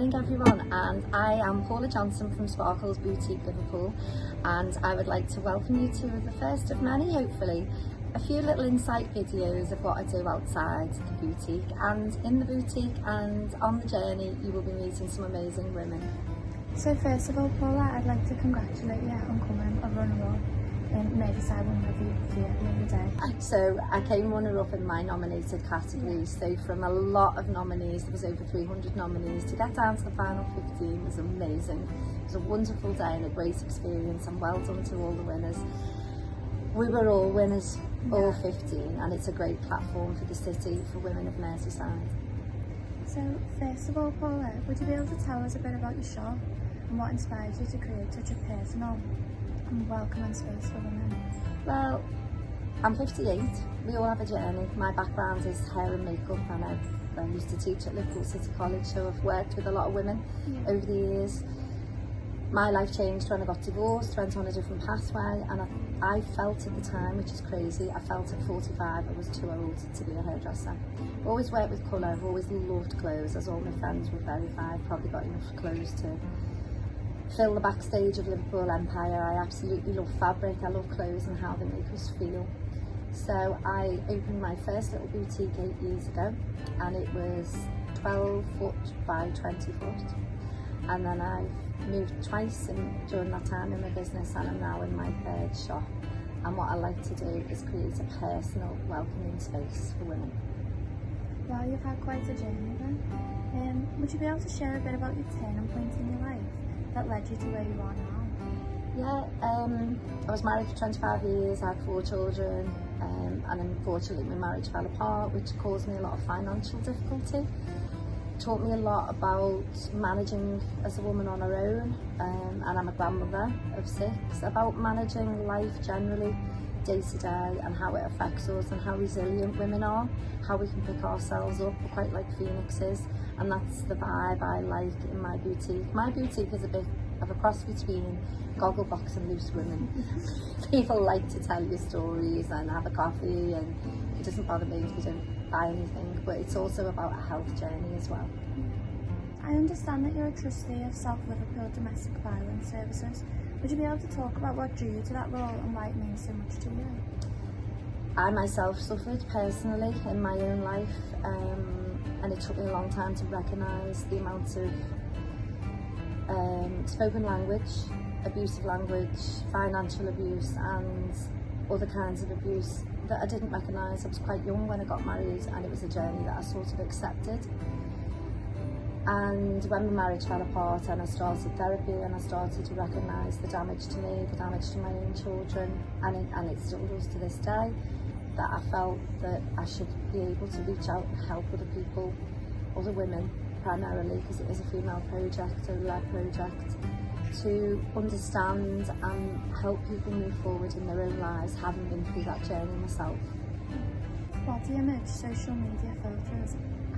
morning everyone, and I am Paula Johnson from Sparkles Boutique Liverpool, and I would like to welcome you to the first of many, hopefully, a few little insight videos of what I do outside the boutique, and in the boutique and on the journey you will be meeting some amazing women. So first of all, Paula, I'd like to congratulate you on coming a runner-up in Merseyside Women of the Year the other day. So I came runner-up in my nominated categories, so from a lot of nominees, there was over 300 nominees, to get down to the final 15 was amazing. It was a wonderful day and a great experience, and well done to all the winners. We were all winners, all 15, and it's a great platform for the city, for women of Merseyside. So first of all, Paula, would you be able to tell us a bit about your shop and what inspired you to create such a personal and welcoming space for women? Well, I'm 58, we all have a journey. My background is hair and makeup, and I used to teach at Liverpool City College, so I've worked with a lot of women over the years. My life changed when I got divorced, went on a different pathway, and I felt at the time, which is crazy, I felt at 45 I was too old to be a hairdresser. I've always worked with colour, I've always loved clothes, as all my friends would verify. I've probably got enough clothes to fill the backstage of Liverpool Empire. I absolutely love fabric, I love clothes and how they make us feel. So I opened my first little boutique 8 years ago, and it was 12 foot by 20 foot. And then I've moved twice during that time in my business, and I'm now in my third shop. And what I like to do is create a personal, welcoming space for women. Well, you've had quite a journey then. Would you be able to share a bit about your turning point in your life that led you to where you are now? Yeah, I was married for 25 years, I had 4 children, and unfortunately my marriage fell apart, which caused me a lot of financial difficulty. Taught me a lot about managing as a woman on her own, and I'm a grandmother of 6, about managing life generally, day to day, and how it affects us and how resilient women are, how we can pick ourselves up. We're quite like phoenixes, and that's the vibe I like in my boutique. My boutique is a bit of a cross between Gogglebox and Loose Women. People like to tell you stories and have a coffee, and it doesn't bother me if you don't buy anything, but it's also about a health journey as well. I understand that you're a trustee of South Liverpool Domestic Violence Services. Would you be able to talk about what drew you to that role and why it means so much to you? I myself suffered personally in my own life, and it took me a long time to recognise the amount of spoken language, abusive language, financial abuse and other kinds of abuse that I didn't recognise. I was quite young when I got married, and it was a journey that I sort of accepted. And when my marriage fell apart and I started therapy and I started to recognise the damage to me, the damage to my own children, and it still does to this day, that I felt that I should be able to reach out and help other people, other women primarily, because it is a female project, a led project, to understand and help people move forward in their own lives, having been through that journey myself. Body image, social media filters,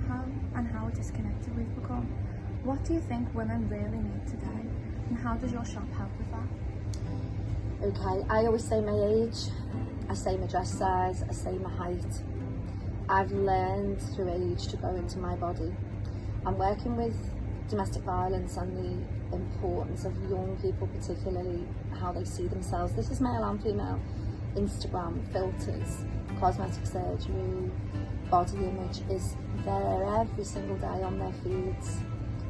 how disconnected we've become. What do you think women really need today, and how does your shop help with that? Okay, I always say my age, I say my dress size, I say my height. I've learned through age to go into my body. I'm working with domestic violence and the importance of young people, particularly how they see themselves. This is male and female. Instagram, filters, cosmetic surgery, body image is there every single day on their feeds.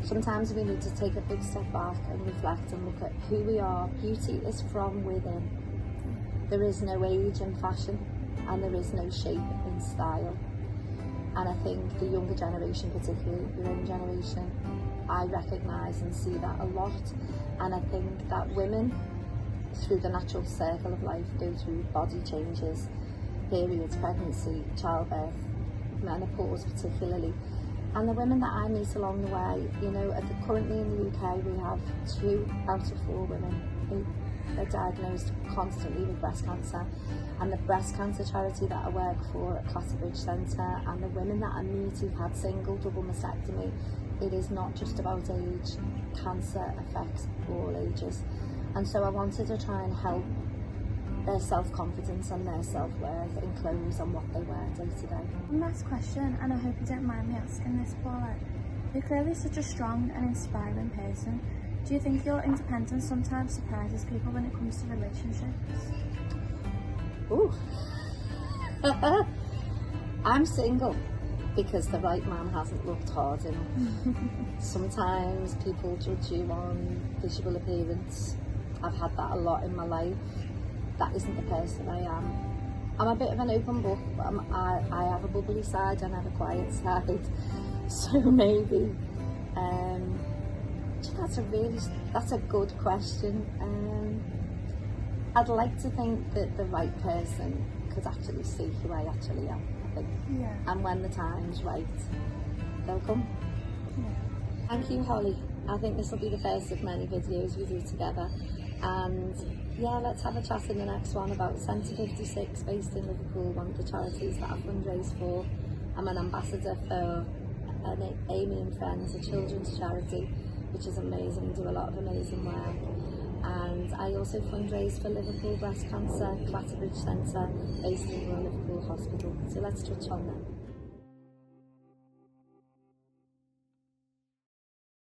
Sometimes we need to take a big step back and reflect and look at who we are. Beauty is from within. There is no age in fashion, and there is no shape in style. And I think the younger generation, particularly your own generation, I recognise and see that a lot. And I think that women, through the natural circle of life, go through body changes, periods, pregnancy, childbirth, menopause particularly. And the women that I meet along the way, you know, currently in the UK we have 2 out of 4 women who are diagnosed constantly with breast cancer. And the breast cancer charity that I work for at Clatterbridge Centre, and the women that I meet who've had single, double mastectomy, it is not just about age. Cancer affects all ages. And so I wanted to try and help their self-confidence and their self-worth in clothes and what they wear day to day. One last question, and I hope you don't mind me asking this, Paula. You're clearly such a strong and inspiring person. Do you think your independence sometimes surprises people when it comes to relationships? Ooh. I'm single because the right man hasn't looked hard enough. Sometimes people judge you on visual appearance. I've had that a lot in my life. That isn't the person I am. I'm a bit of an open book. I have a bubbly side and I have a quiet side. So maybe, that's a good question. I'd like to think that the right person could actually see who I actually am, I think. Yeah. And when the time's right, they'll come. Yeah. Thank you, Holly. I think this will be the first of many videos we do together. And yeah, let's have a chat in the next one about Centre 56, based in Liverpool, one of the charities that I fundraise for. I'm an ambassador for Amy and Friends, a children's charity, which is amazing, do a lot of amazing work. And I also fundraise for Liverpool Breast Cancer, Clatterbridge Centre, based in Royal Liverpool Hospital. So let's touch on them.